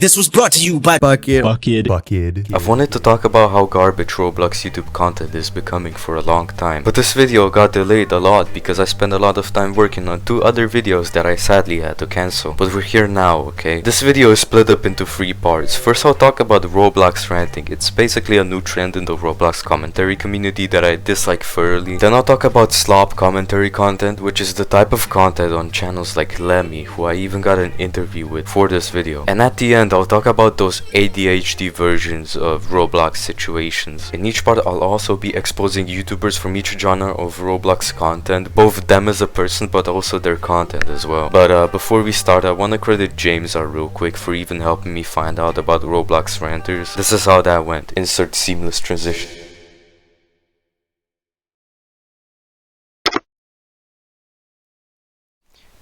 This was brought to you by Buckid. I've wanted to talk about how garbage Roblox YouTube content is becoming for a long time, but this video got delayed a lot because I spent a lot of time working on 2 other videos that I sadly had to cancel. But we're here now, okay? This video is split up into 3 parts. First I'll talk about Roblox ranting. It's basically a new trend in the Roblox commentary community that I dislike thoroughly. Then I'll talk about slop commentary content, which is the type of content on channels like Lemmy, who I even got an interview with for this video. And at the end I'll talk about those adhd versions of Roblox situations. In each part I'll also be exposing YouTubers from each genre of Roblox content, both them as a person but also their content as well. But before we start, I want to credit jamesrr real quick for even helping me find out about Roblox ranters. This is how that went. Insert seamless transition.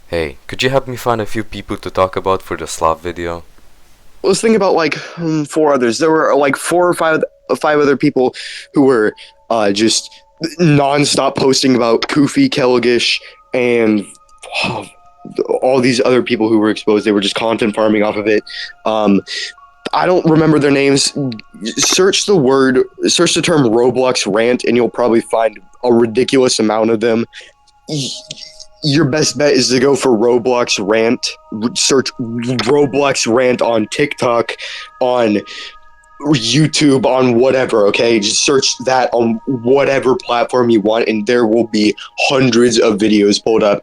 Hey, could you help me find a few people to talk about for the slop video? Let's think about like 4 others. There were like 4 or 5 other people who were just non-stop posting about Koofy, Kelgish, and all these other people who were exposed. They were just content farming off of it. I don't remember their names. Search the term Roblox rant, and you'll probably find a ridiculous amount of them. Your best bet is to go for Roblox rant. Search Roblox rant on TikTok, on YouTube, on whatever, okay? Just search that on whatever platform you want, and there will be hundreds of videos pulled up.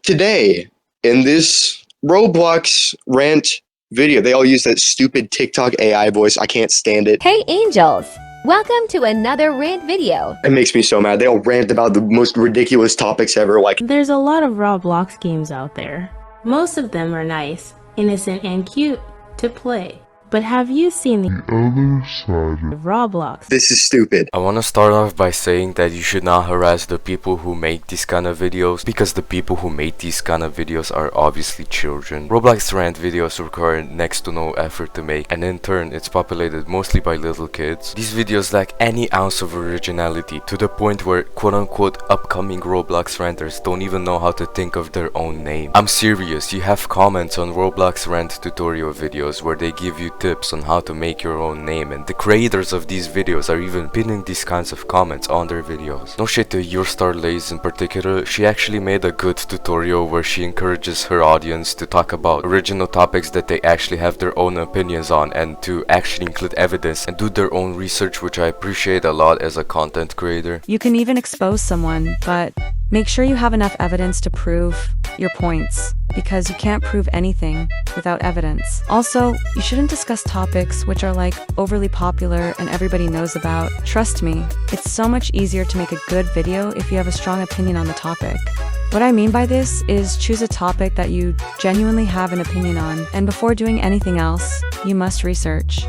Today, in this Roblox rant video, they all use that stupid TikTok AI voice. I can't stand it. Hey angels! Welcome to another rant video. It makes me so mad. They all rant about the most ridiculous topics ever, like... There's a lot of Roblox games out there. Most of them are nice, innocent, and cute to play. But have you seen the other side of Roblox? This is stupid. I want to start off by saying that you should not harass the people who make these kind of videos, because the people who make these kind of videos are obviously children. Roblox rant videos require next to no effort to make, and in turn it's populated mostly by little kids. These videos lack any ounce of originality, to the point where quote-unquote upcoming Roblox ranters don't even know how to think of their own name. I'm serious, you have comments on Roblox rant tutorial videos where they give you tips on how to make your own name, and the creators of these videos are even pinning these kinds of comments on their videos. No shade to YourStarLays in particular, she actually made a good tutorial where she encourages her audience to talk about original topics that they actually have their own opinions on, and to actually include evidence and do their own research, which I appreciate a lot as a content creator. You can even expose someone, but make sure you have enough evidence to prove your points, because you can't prove anything without evidence. Also, you shouldn't discuss topics which are like overly popular and everybody knows about. Trust me, it's so much easier to make a good video if you have a strong opinion on the topic. What I mean by this is choose a topic that you genuinely have an opinion on, and before doing anything else, you must research.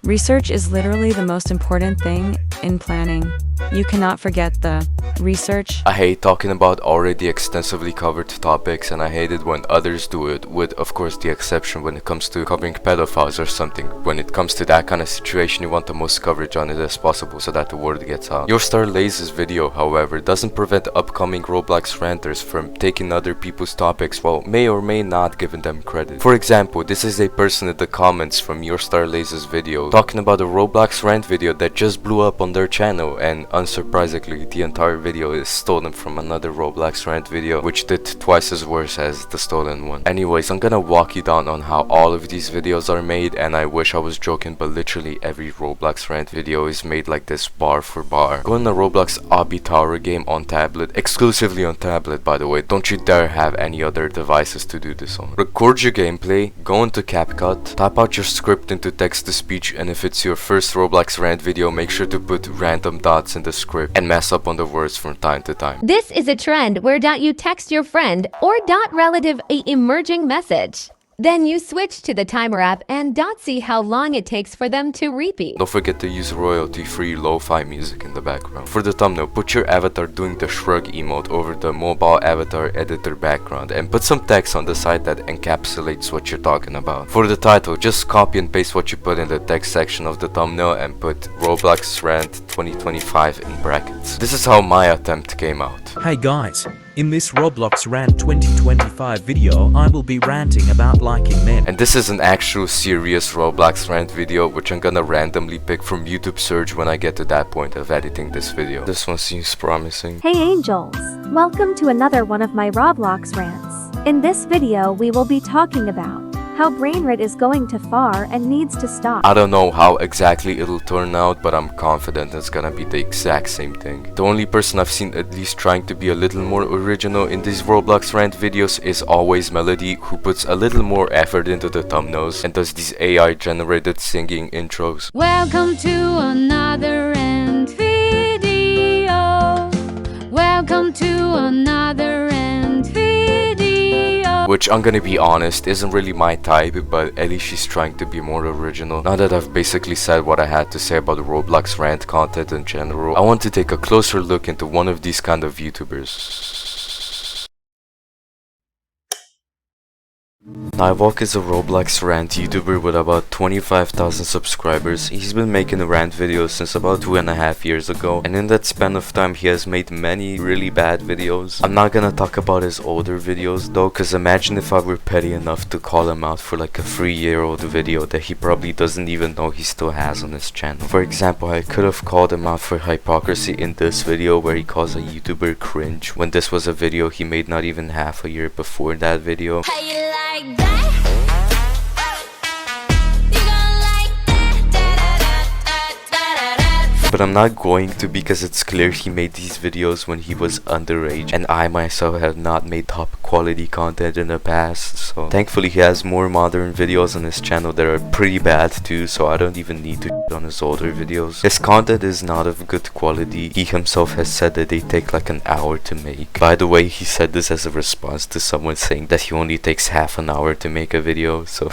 Research is literally the most important thing in planning. You cannot forget the research. I hate talking about already extensively covered topics, and I hate it when others do it, with of course the exception when it comes to covering pedophiles or something. When it comes to that kind of situation, you want the most coverage on it as possible so that the word gets out. YourStarLays' video, however, doesn't prevent upcoming Roblox ranters from taking other people's topics while may or may not giving them credit. For example, this is a person in the comments from YourStarLays' video talking about a Roblox rant video that just blew up on their channel, and unsurprisingly the entire video is stolen from another Roblox rant video, which did twice as worse as the stolen one. Anyways, I'm gonna walk you down on how all of these videos are made, and I wish I was joking, but literally every Roblox rant video is made like this, bar for bar. Go in the Roblox Obby Tower game on tablet, exclusively on tablet by the way, don't you dare have any other devices to do this on. Record your gameplay, go into CapCut, type out your script into text-to-speech, and if it's your first Roblox rant video, make sure to put random dots in the script and mess up on the words from time to time. This is a trend where you text your friend or relative a emerging message. Then you switch to the timer app and see how long it takes for them to repeat. Don't forget to use royalty-free lo-fi music in the background. For the thumbnail, put your avatar doing the shrug emote over the mobile avatar editor background, and put some text on the side that encapsulates what you're talking about. For the title, just copy and paste what you put in the text section of the thumbnail and put Roblox Rant 2025 in brackets. This is how my attempt came out. Hey guys, in this Roblox Rant 2025 video, I will be ranting about liking men. And this is an actual serious Roblox rant video, which I'm gonna randomly pick from YouTube search when I get to that point of editing this video. This one seems promising. Hey angels! Welcome to another one of my Roblox rants. In this video we will be talking about how brain rot is going too far and needs to stop. I don't know how exactly it'll turn out, but I'm confident it's gonna be the exact same thing. The only person I've seen at least trying to be a little more original in these Roblox rant videos is always Melody, who puts a little more effort into the thumbnails and does these AI generated singing intros. Welcome to another rant video. Welcome to another rant video. Which, I'm gonna be honest, isn't really my type, but at least she's trying to be more original. Now that I've basically said what I had to say about Roblox rant content in general, I want to take a closer look into one of these kind of YouTubers. Nyvalk is a Roblox rant YouTuber with about 25,000 subscribers. He's been making rant videos since about 2.5 years ago, and in that span of time he has made many really bad videos. I'm not gonna talk about his older videos though, cause imagine if I were petty enough to call him out for like a 3-year-old video that he probably doesn't even know he still has on his channel. For example, I could have called him out for hypocrisy in this video where he calls a YouTuber cringe, when this was a video he made not even half a year before that video. How you like that? But I'm not going to, because it's clear he made these videos when he was underage, and I myself have not made top quality content in the past, so thankfully he has more modern videos on his channel that are pretty bad too, so I don't even need to shit on his older videos. His content is not of good quality. He himself has said that they take like an hour to make. By the way, he said this as a response to someone saying that he only takes half an hour to make a video, so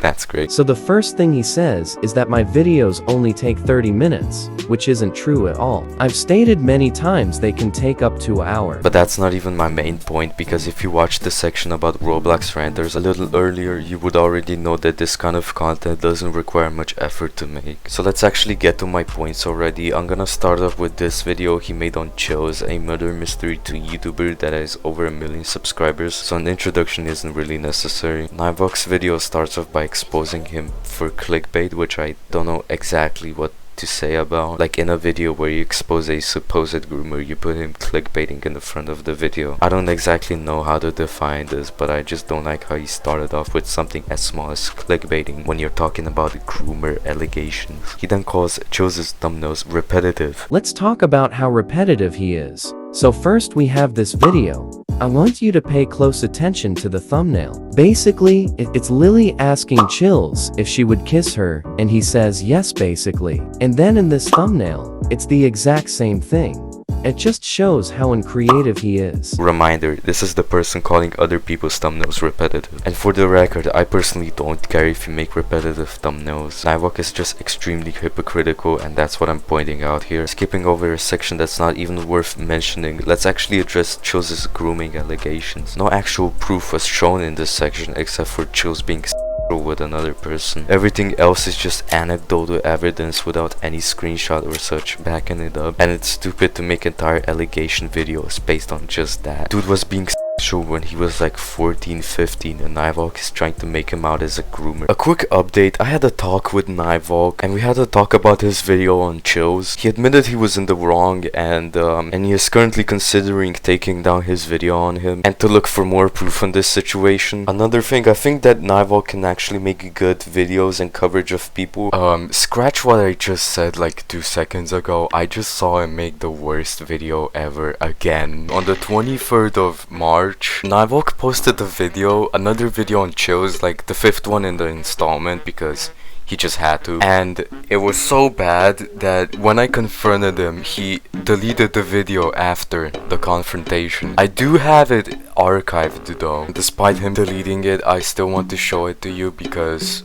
that's great. So the first thing he says is that my videos only take 30 minutes, which isn't true at all. I've stated many times they can take up to an hour. But that's not even my main point, because if you watch the section about Roblox ranters a little earlier, you would already know that this kind of content doesn't require much effort to make. So let's actually get to my points already. I'm gonna start off with this video he made on Chills, a murder mystery to YouTuber that has over 1 million subscribers, so an introduction isn't really necessary. Nyvalk's video starts off by exposing him for clickbait, which I don't know exactly what to say about. Like in a video where you expose a supposed groomer, you put him clickbaiting in the front of the video. I don't exactly know how to define this, but I just don't like how he started off with something as small as clickbaiting when you're talking about groomer allegations. He then calls Chill's thumbnails repetitive. Let's talk about how repetitive he is. So first we have this video. I want you to pay close attention to the thumbnail. Basically, it's Lily asking Chills if she would kiss her, and he says yes basically. And then in this thumbnail, it's the exact same thing. It just shows how uncreative he is. Reminder, this is the person calling other people's thumbnails repetitive. And for the record, I personally don't care if you make repetitive thumbnails. Nyvalk is just extremely hypocritical, and that's what I'm pointing out here. Skipping over a section that's not even worth mentioning, let's actually address Chill's grooming allegations. No actual proof was shown in this section except for Chills being with another person. Everything else is just anecdotal evidence without any screenshot or such backing it up, and it's stupid to make entire allegation videos based on just that. Dude was being sexual when he was like 14, 15, and Nyvalk is trying to make him out as a groomer. A quick update, I had a talk with Nyvalk, and we had to talk about his video on Chills. He admitted he was in the wrong, and he is currently considering taking down his video on him, and to look for more proof on this situation. Another thing, I think that Nyvalk can actually make good videos and coverage of people. Scratch what I just said like 2 seconds ago. I just saw him make the worst video ever again. On the 23rd of March, Nyvalk posted a video, another video on Chills, like the 5th one in the installment, because he just had to, and it was so bad that when I confronted him, he deleted the video after the confrontation. I do have it archived though. Despite him deleting it, I still want to show it to you because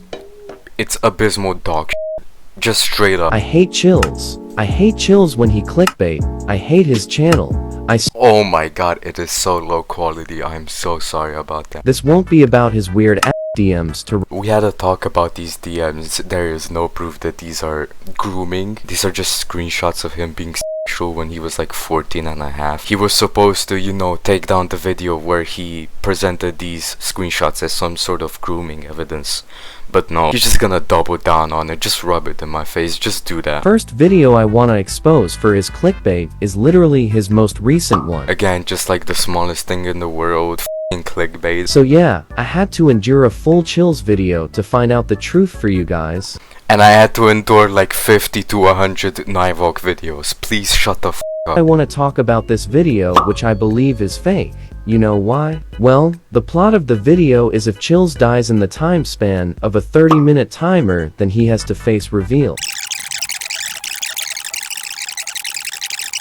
it's abysmal dog shit. Just straight up. I hate Chills. I hate Chills when he clickbait. I hate his channel. Oh my god, it is so low quality. I'm so sorry about that. This won't be about his weird DMs to. We had a talk about these DMs. There is no proof that these are grooming. These are just screenshots of him being when he was like 14 and a half. He was supposed to, you know, take down the video where he presented these screenshots as some sort of grooming evidence. But no, he's just gonna double down on it, just rub it in my face, just do that. First video I wanna expose for his clickbait is literally his most recent one. Again, just like the smallest thing in the world, f***ing clickbait. So yeah, I had to endure a full chills video to find out the truth for you guys. And I had to endure like 50 to 100 nyvalk videos. Please shut the f*** up. I wanna talk about this video, which I believe is fake. You know why? Well, the plot of the video is if Chills dies in the time span of a 30-minute timer, then he has to face reveal.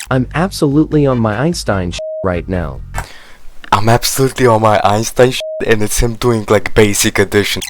I'm absolutely on my Einstein right now. I'm absolutely on my Einstein and it's him doing like basic addition.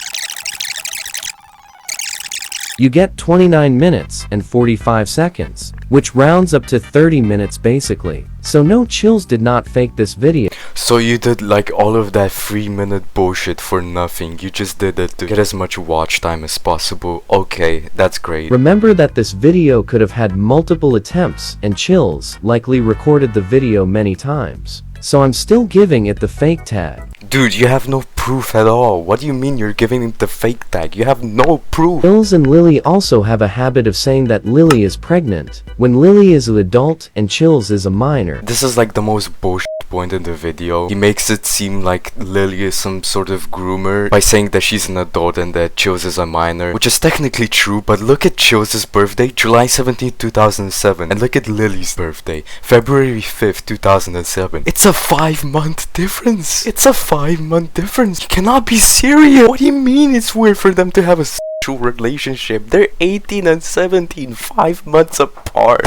You get 29 minutes and 45 seconds, which rounds up to 30 minutes basically. So no, Chills did not fake this video. So you did like all of that 3-minute bullshit for nothing. You just did it to get as much watch time as possible. Okay, that's great. Remember that this video could have had multiple attempts and Chills likely recorded the video many times. So I'm still giving it the fake tag. Dude, you have no proof at all. What do you mean you're giving him the fake tag? You have no proof. Chills and Lily also have a habit of saying that Lily is pregnant, when Lily is an adult and Chills is a minor. This is like the most bullshit point in the video. He makes it seem like Lily is some sort of groomer by saying that she's an adult and that Chills is a minor, which is technically true, but look at Chills' birthday, July 17, 2007, and look at Lily's birthday, February 5th, 2007. It's a 5-month difference. It's a 5-month difference. You cannot be serious. What do you mean it's weird for them to have a sexual relationship? They're 18 and 17, 5 months apart.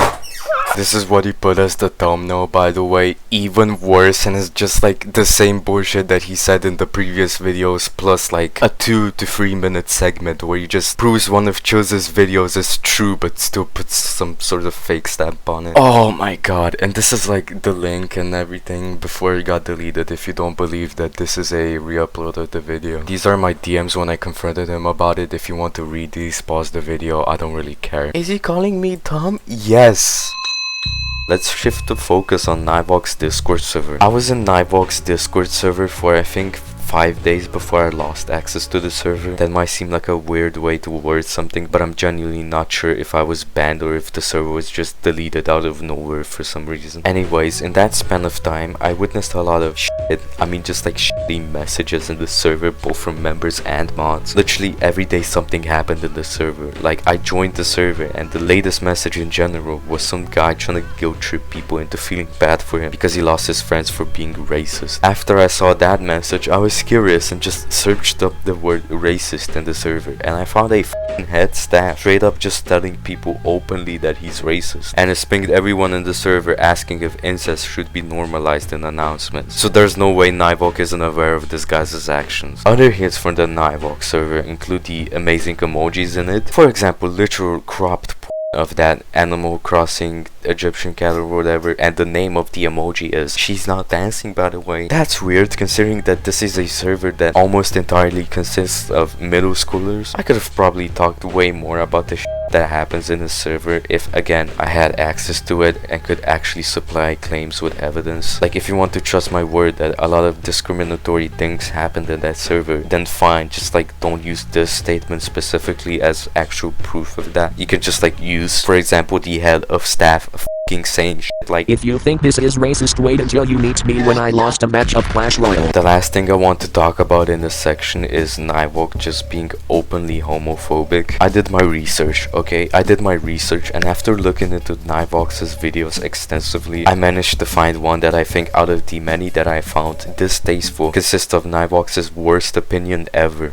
This is what he put as the thumbnail, by the way. Even worse, and it's just like the same bullshit that he said in the previous videos, plus like a 2 to 3 minute segment where he just proves one of Chill's videos is true but still puts some sort of fake stamp on it. Oh my god, and this is like the link and everything before it got deleted if you don't believe that this is a re-upload of the video. These are my DMs when I confronted him about it. If you want to read these, pause the video, I don't really care. Is he calling me Tom? Yes. Let's shift the focus on nyvalk's Discord server. I was in nyvalk's Discord server for I think 5 days before I lost access to the server. That might seem like a weird way to word something, but I'm genuinely not sure if I was banned or if the server was just deleted out of nowhere for some reason. Anyways, in that span of time, I witnessed a lot of shit. I mean, just like shitty messages in the server, both from members and mods. Literally every day something happened in the server. Like, I joined the server and the latest message in general was some guy trying to guilt trip people into feeling bad for him because he lost his friends for being racist. After I saw that message, I was curious and just searched up the word racist in the server, and I found a f***ing head staff straight up just telling people openly that he's racist, and it pinged everyone in the server asking if incest should be normalized in announcements. So there's no way nyvalk isn't aware of this guy's actions. Other hits from the nyvalk server include the amazing emojis in it. For example, literal cropped of that Animal Crossing Egyptian cat or whatever, and the name of the emoji is "She's Not Dancing," by the way. That's weird considering that this is a server that almost entirely consists of middle schoolers. I could have probably talked way more about the shit that happens in the server if again I had access to it and could actually supply claims with evidence. Like, if you want to trust my word that a lot of discriminatory things happened in that server, then fine, just like don't use this statement specifically as actual proof of that. You can just like use, for example, the head of staff f***ing saying shit like, "If you think this is racist, wait until you meet me when I lost a match of Clash Royale." The last thing I want to talk about in this section is nyvalk just being openly homophobic. I did my research, okay? I did my research, and after looking into nyvalk's videos extensively, I managed to find one that I think out of the many that I found distasteful consists of nyvalk's worst opinion ever.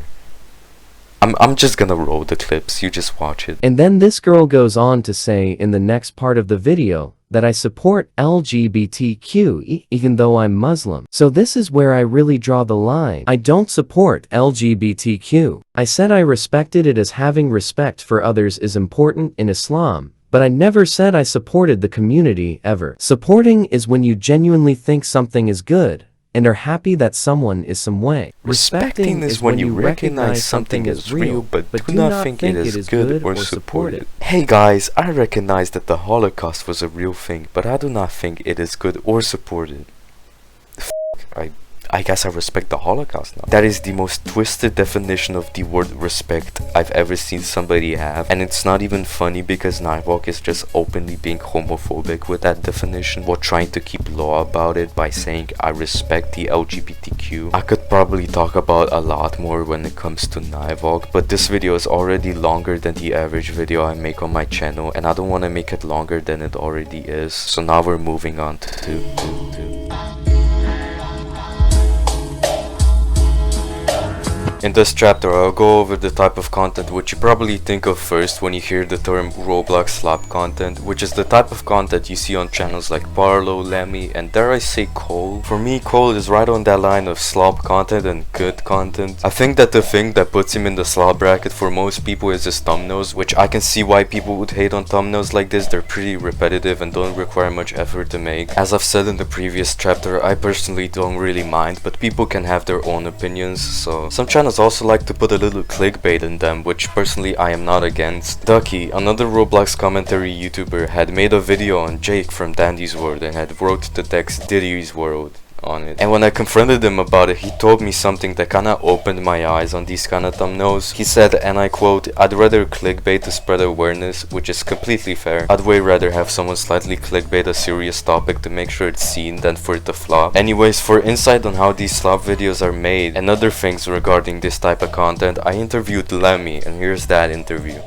I'm just gonna roll the clips, you just watch it. And then this girl goes on to say in the next part of the video that I support LGBTQ even though I'm Muslim. So this is where I really draw the line. I don't support LGBTQ. I said I respected it as having respect for others is important in Islam, but I never said I supported the community ever. Supporting is when you genuinely think something is good, and are happy that someone is some way. Respecting is when you recognize something as real, but do not think it is good or support it. Hey guys, I recognize that the Holocaust was a real thing, but I do not think it is good or supported. I guess I respect the Holocaust now. That is the most twisted definition of the word respect I've ever seen somebody have, and it's not even funny because nyvalk is just openly being homophobic with that definition while trying to keep law about it by saying I respect the LGBTQ. I could probably talk about a lot more when it comes to nyvalk, but this video is already longer than the average video I make on my channel, and I don't want to make it longer than it already is. So now we're moving on to In this chapter, I'll go over the type of content which you probably think of first when you hear the term Roblox slop content, which is the type of content you see on channels like Parlo, Lemmy, and dare I say Cole. For me, Cole is right on that line of slop content and good content. I think that the thing that puts him in the slop bracket for most people is his thumbnails, which I can see why people would hate on thumbnails like this. They're pretty repetitive and don't require much effort to make. As I've said in the previous chapter, I personally don't really mind, but people can have their own opinions, so some channels also like to put a little clickbait in them, which personally I am not against. Ducky, another Roblox commentary YouTuber, had made a video on Jake from Dandy's World and had wrote the text Diddy's World on it. And when I confronted him about it, he told me something that kinda opened my eyes on these kinda thumbnails. He said, and I quote, "I'd rather clickbait to spread awareness," which is completely fair. I'd way rather have someone slightly clickbait a serious topic to make sure it's seen than for it to flop. Anyways, for insight on how these slop videos are made and other things regarding this type of content, I interviewed Lemmy, and here's that interview.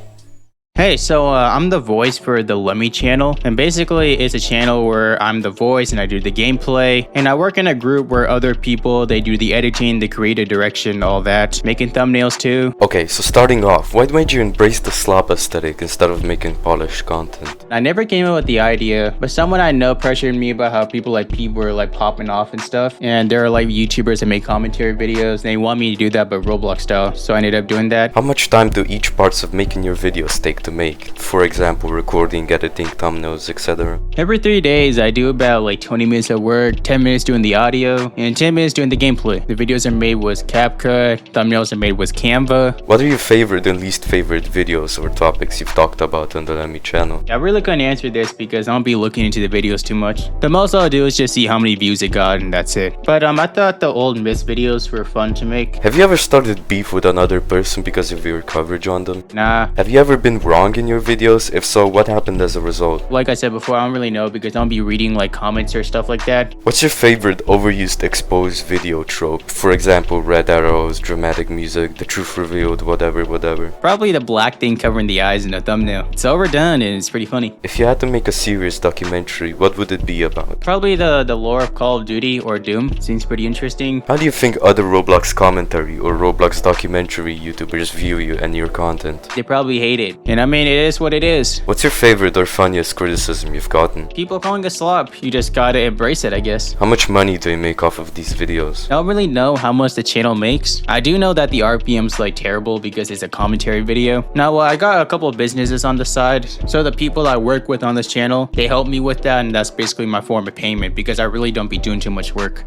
Hey, so I'm the voice for the Lemmy channel, and basically it's a channel where I'm the voice and I do the gameplay, and I work in a group where other people, they do the editing, the creative direction, all that, making thumbnails too. Okay, so starting off, why made you embrace the slop aesthetic instead of making polished content? I never came up with the idea, but someone I know pressured me about how people were like popping off and stuff, and there are like YouTubers that make commentary videos, and they want me to do that but Roblox style, so I ended up doing that. How much time do each parts of making your videos take to make? For example, recording, editing, thumbnails, etc. Every 3 days I do about like 20 minutes of work, 10 minutes doing the audio, and 10 minutes doing the gameplay. The videos are made with CapCut, thumbnails are made with Canva. What are your favorite and least favorite videos or topics you've talked about on the Lemmy channel? I really couldn't answer this because I don't be looking into the videos too much. The most I'll do is just see how many views it got and that's it. But I thought the old Miss videos were fun to make. Have you ever started beef with another person because of your coverage on them? Nah. Have you ever been wrong in your videos? If so, what happened as a result? Like I said before, I don't really know because I don't be reading like comments or stuff like that. What's your favorite overused exposed video trope? For example, red arrows, dramatic music, the truth revealed, whatever. Probably the black thing covering the eyes in the thumbnail. It's overdone and it's pretty funny. If you had to make a serious documentary, what would it be about? Probably the lore of Call of Duty or Doom. Seems pretty interesting. How do you think other Roblox commentary or Roblox documentary YouTubers view you and your content? They probably hate it. And I mean, it is what it is. What's your favorite or funniest criticism you've gotten? People calling a slop. You just gotta embrace it, I guess. How much money do you make off of these videos? I don't really know how much the channel makes. I do know that the RPM's like terrible because it's a commentary video. Now, I got a couple of businesses on the side. So the people I work with on this channel, they help me with that, and that's basically my form of payment because I really don't be doing too much work.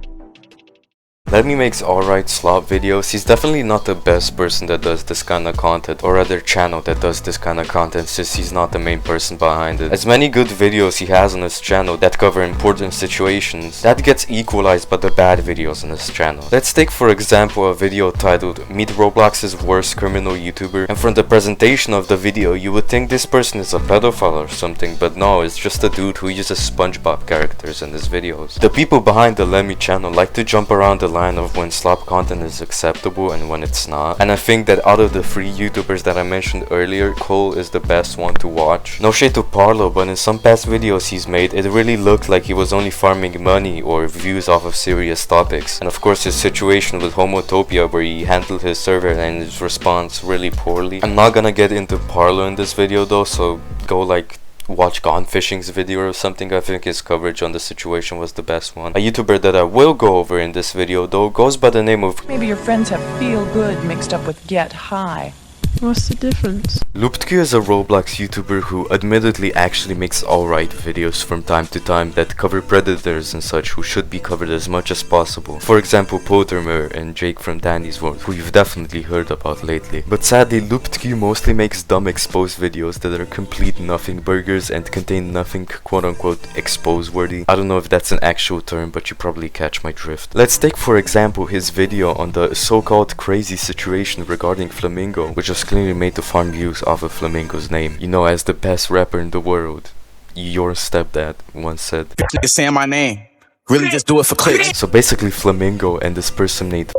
Lemmy makes alright slop videos. He's definitely not the best person that does this kind of content, or other channel that does this kind of content, since he's not the main person behind it. As many good videos he has on his channel that cover important situations, that gets equalized by the bad videos on his channel. Let's take for example a video titled Meet Roblox's Worst Criminal YouTuber, and from the presentation of the video you would think this person is a pedophile or something, but no, it's just a dude who uses SpongeBob characters in his videos. The people behind the Lemmy channel like to jump around the line of when slop content is acceptable and when it's not, and I think that out of the 3 YouTubers that I mentioned earlier, Cole is the best one to watch. No shade to Parlo, but in some past videos he's made, it really looked like he was only farming money or views off of serious topics, and of course his situation with Homotopia where he handled his server and his response really poorly. I'm not gonna get into Parlo in this video though, so go like watch Gone Fishing's video or something. I think his coverage on the situation was the best one. A YouTuber that I will go over in this video though goes by the name of Maybe your friends have feel good mixed up with get high. What's the difference? loopedq is a Roblox YouTuber who admittedly actually makes alright videos from time to time that cover predators and such who should be covered as much as possible. For example, Pottermer and Jake from Danny's World, who you've definitely heard about lately. But sadly, loopedq mostly makes dumb expose videos that are complete nothing burgers and contain nothing quote-unquote expose-worthy. I don't know if that's an actual term, but you probably catch my drift. Let's take for example his video on the so-called crazy situation regarding Flamingo, which was clearly made to farm views off of Flamingo's name. You know, as the best rapper in the world. Your stepdad once said. Niggas saying my name. Really just do it for clicks. So basically Flamingo and this person named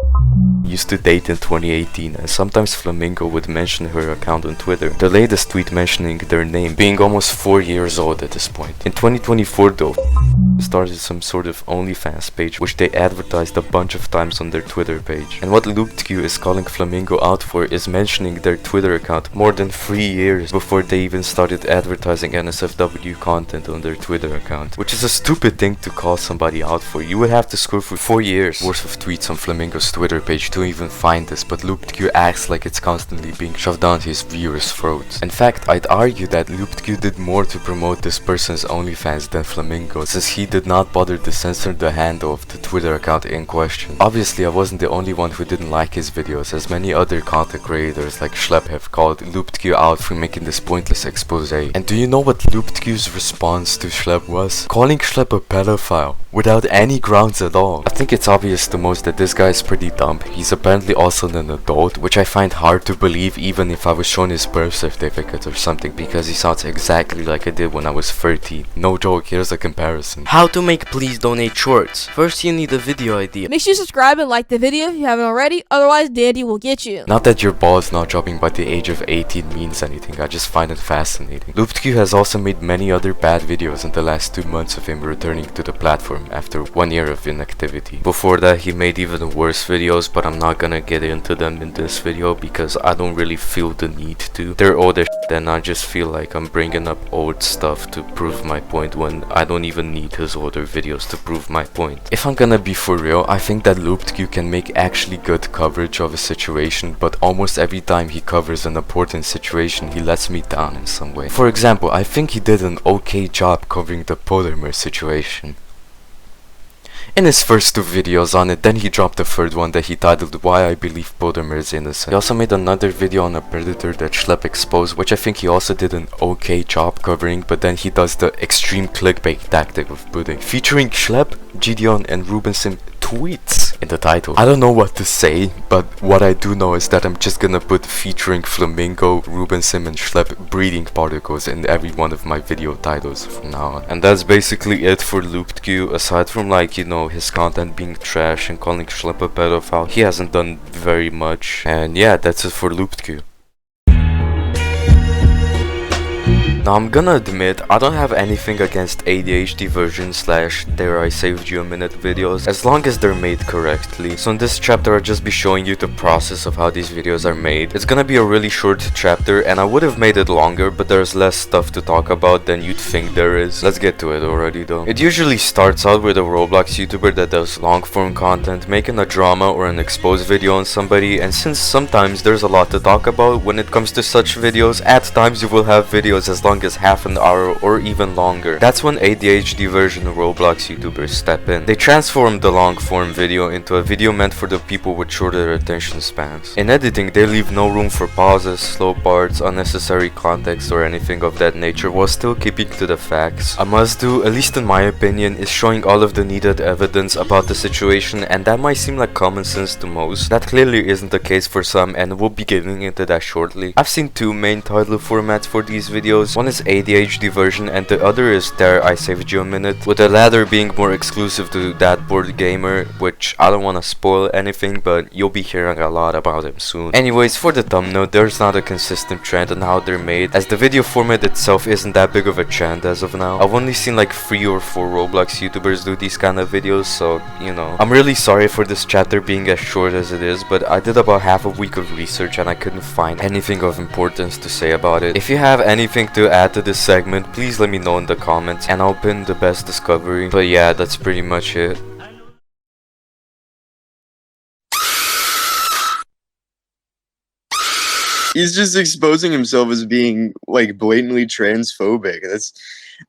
used to date in 2018, and sometimes Flamingo would mention her account on Twitter. The latest tweet mentioning their name being almost 4 years old at this point. In 2024 though, started some sort of OnlyFans page which they advertised a bunch of times on their Twitter page. And what loopedq is calling Flamingo out for is mentioning their Twitter account more than 3 years before they even started advertising NSFW content on their Twitter account. Which is a stupid thing to call somebody out for. You would have to scroll for 4 years worth of tweets on Flamingo's Twitter page to even find this, but loopedq acts like it's constantly being shoved down his viewers' throats. In fact, I'd argue that loopedq did more to promote this person's OnlyFans than Flamingo, since he did not bother to censor the handle of the Twitter account in question. Obviously, I wasn't the only one who didn't like his videos, as many other content creators like Slop have called loopedq out for making this pointless expose. And do you know what loopedq's response to Slop was? Calling Slop a pedophile, without any grounds at all. I think it's obvious to most that this guy is pretty dumb. He's apparently also an adult, which I find hard to believe even if I was shown his birth certificate or something, because he sounds exactly like I did when I was 13. No joke, here's a comparison. How to make please donate shorts. First you need a video idea. Make sure you subscribe and like the video if you haven't already, otherwise Daddy will get you. Not that your balls not dropping by the age of 18 means anything, I just find it fascinating. loopedq has also made many other bad videos in the last 2 months of him returning to the platform after 1 year of inactivity. Before that he made even worse videos, but I'm not gonna get into them in this video because I don't really feel the need to. They're old as shit and I just feel like I'm bringing up old stuff to prove my point when I don't even need his older videos to prove my point. If I'm gonna be for real, I think that loopedq can make actually good coverage of a situation, but almost every time he covers an important situation he lets me down in some way. For example, I think he did an okay job covering the Pottermer situation in his first 2 videos on it, then he dropped the third one that he titled Why I Believe Pottermer is Innocent. He also made another video on a predator that Slop exposed, which I think he also did an okay job covering, but then he does the extreme clickbait tactic of putting featuring Slop, Gideon and Rubensim tweets in the title. I don't know what to say, but what I do know is that I'm just gonna put featuring Flamingo, Rubensim and Slop breeding particles in every one of my video titles from now on. And that's basically it for loopedq. Aside from, like, you know, his content being trash and calling Slop a pedophile, he hasn't done very much. And yeah, that's it for loopedq. Now I'm gonna admit, I don't have anything against ADHD version / dare I saved you a minute videos, as long as they're made correctly. So in this chapter I'll just be showing you the process of how these videos are made. It's gonna be a really short chapter and I would have made it longer, but there's less stuff to talk about than you'd think there is. Let's get to it already though. It usually starts out with a Roblox YouTuber that does long form content, making a drama or an expose video on somebody, and since sometimes there's a lot to talk about when it comes to such videos, at times you will have videos as long as half an hour or even longer. That's when ADHD version of Roblox YouTubers step in. They transform the long form video into a video meant for the people with shorter attention spans. In editing, they leave no room for pauses, slow parts, unnecessary context or anything of that nature while still keeping to the facts. A must do, at least in my opinion, is showing all of the needed evidence about the situation, and that might seem like common sense to most. That clearly isn't the case for some, and we'll be getting into that shortly. I've seen 2 main title formats for these videos. One is ADHD version and the other is Dare I Saved You a Minute, with the latter being more exclusive to that board gamer, which I don't want to spoil anything, but you'll be hearing a lot about him soon. Anyways, for the thumbnail, there's not a consistent trend on how they're made, as the video format itself isn't that big of a trend as of now. I've only seen like 3 or 4 Roblox YouTubers do these kind of videos, so you know. I'm really sorry for this chapter being as short as it is, but I did about half a week of research and I couldn't find anything of importance to say about it. If you have anything to add to this segment, please let me know in the comments and I'll pin the best discovery. But yeah, that's pretty much it. He's just exposing himself as being like blatantly transphobic.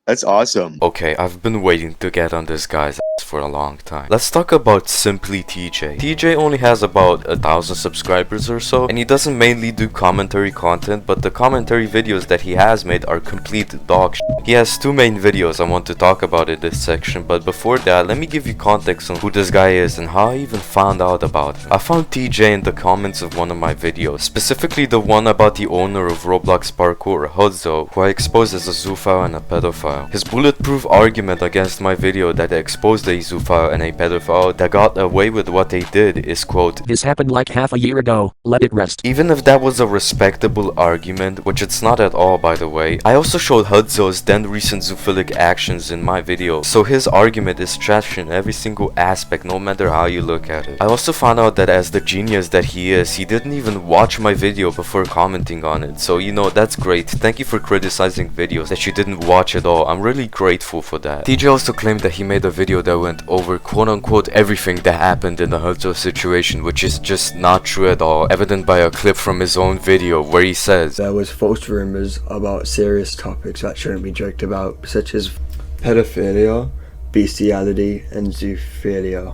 That's awesome. Okay, I've been waiting to get on this guy's ass for a long time. Let's talk about Simply TJ. TJ only has about 1,000 subscribers or so, and he doesn't mainly do commentary content, but the commentary videos that he has made are complete dog shit. He has two main videos I want to talk about in this section, but before that, let me give you context on who this guy is and how I even found out about him. I found TJ in the comments of one of my videos, specifically the one about the owner of Roblox Parkour, Hudzo, who I exposed as a zoophile and a pedophile. His bulletproof argument against my video that I exposed a zoophile and a pedophile that got away with what they did is, quote, "This happened like half a year ago, let it rest." Even if that was a respectable argument, which it's not at all by the way, I also showed Hudzo's then recent zoophilic actions in my video, so his argument is trash in every single aspect no matter how you look at it. I also found out that as the genius that he is, he didn't even watch my video before commenting on it, so you know, that's great. Thank you for criticizing videos that you didn't watch at all. I'm really grateful for that. TJ also claimed that he made a video that went over quote-unquote everything that happened in the Hudzo situation, which is just not true at all, evident by a clip from his own video where he says, "There was false rumors about serious topics that shouldn't be joked about, such as pedophilia, bestiality, and zoophilia.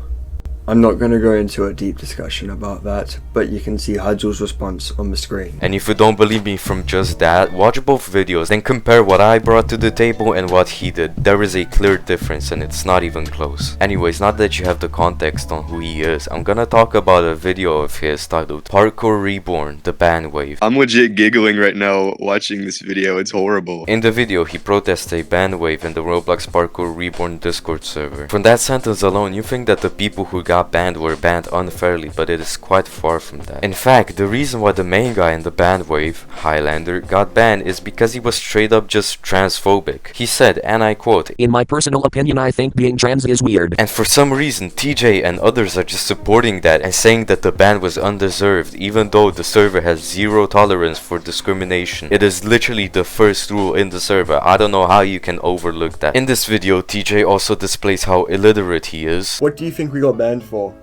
I'm not going to go into a deep discussion about that, but you can see Hudzo's response on the screen." And if you don't believe me from just that, watch both videos, then compare what I brought to the table and what he did. There is a clear difference and it's not even close. Anyways, now that you have the context on who he is, I'm gonna talk about a video of his titled Parkour Reborn, the Ban Wave. I'm legit giggling right now watching this video, it's horrible. In the video, he protests a ban wave in the Roblox Parkour Reborn Discord server. From that sentence alone, you think that the people who got banned were banned unfairly, but it is quite far from that. In fact, the reason why the main guy in the banned wave, Highlander, got banned is because he was straight up just transphobic. He said, and I quote, "In my personal opinion, I think being trans is weird." And for some reason, TJ and others are just supporting that and saying that the ban was undeserved, even though the server has zero tolerance for discrimination. It is literally the first rule in the server. I don't know how you can overlook that. In this video, TJ also displays how illiterate he is. "What do you think we got banned for?"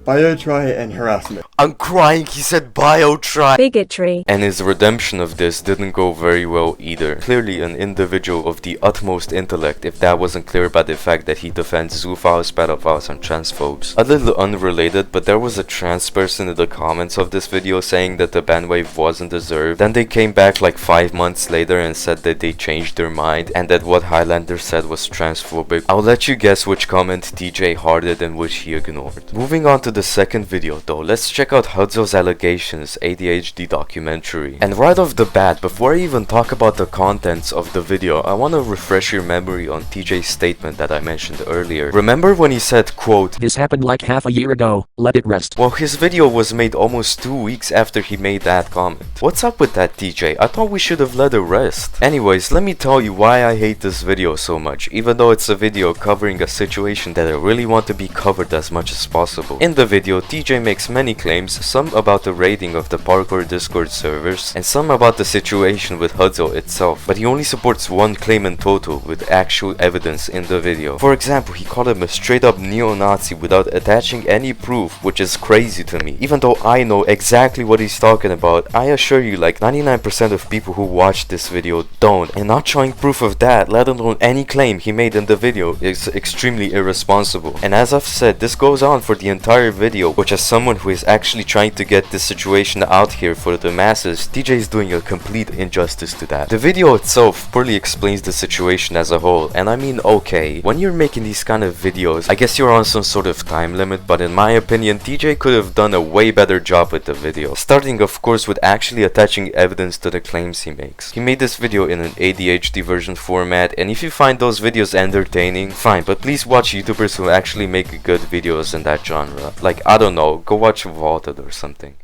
"Biotry and harassment." I'm crying, he said biotry. Bigotry. And his redemption of this didn't go very well either. Clearly an individual of the utmost intellect, if that wasn't clear by the fact that he defends zoophiles, pedophiles, and transphobes. A little unrelated, but there was a trans person in the comments of this video saying that the ban wave wasn't deserved. Then they came back like 5 months later and said that they changed their mind and that what Highlander said was transphobic. I'll let you guess which comment TJ hearted and which he ignored. Moving on to the second video though, let's check out Hudzo's allegations, ADHD documentary. And right off the bat, before I even talk about the contents of the video, I want to refresh your memory on TJ's statement that I mentioned earlier. Remember when he said, quote, "This happened like half a year ago, let it rest." Well, his video was made almost 2 weeks after he made that comment. What's up with that, TJ? I thought we should have let it rest. Anyways, let me tell you why I hate this video so much, even though it's a video covering a situation that I really want to be covered as much as possible. In the video, TJ makes many claims, some about the rating of the parkour Discord servers, and some about the situation with Hudzo itself, but he only supports one claim in total with actual evidence in the video. For example, he called him a straight up neo-Nazi without attaching any proof, which is crazy to me. Even though I know exactly what he's talking about, I assure you like 99% of people who watch this video don't, and not showing proof of that, let alone any claim he made in the video, is extremely irresponsible. And as I've said, this goes on for the entire video, which as someone who is actually trying to get this situation out here for the masses, TJ is doing a complete injustice to that. The video itself poorly explains the situation as a whole, and I mean, okay, when you're making these kind of videos, I guess you're on some sort of time limit, but in my opinion, TJ could have done a way better job with the video, starting of course with actually attaching evidence to the claims he makes. He made this video in an ADHD version format, and if you find those videos entertaining, fine, but please watch YouTubers who actually make good videos in that genre. Like, I don't know, go watch Vaulted or something.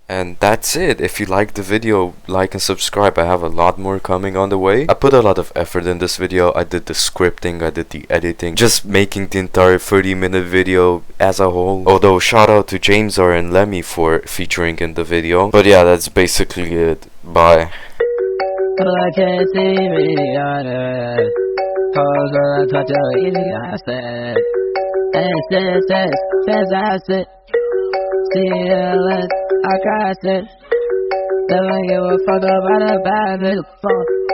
And that's it. If you liked the video, like and subscribe. I have a lot more coming on the way. I put a lot of effort in this video. I did the scripting, I did the editing, just making the entire 30-minute video as a whole. Although shout out to jamesrr and Lemmy for featuring in the video. But yeah, that's basically it. Bye. I got it. Never give a fuck about a bad bitch.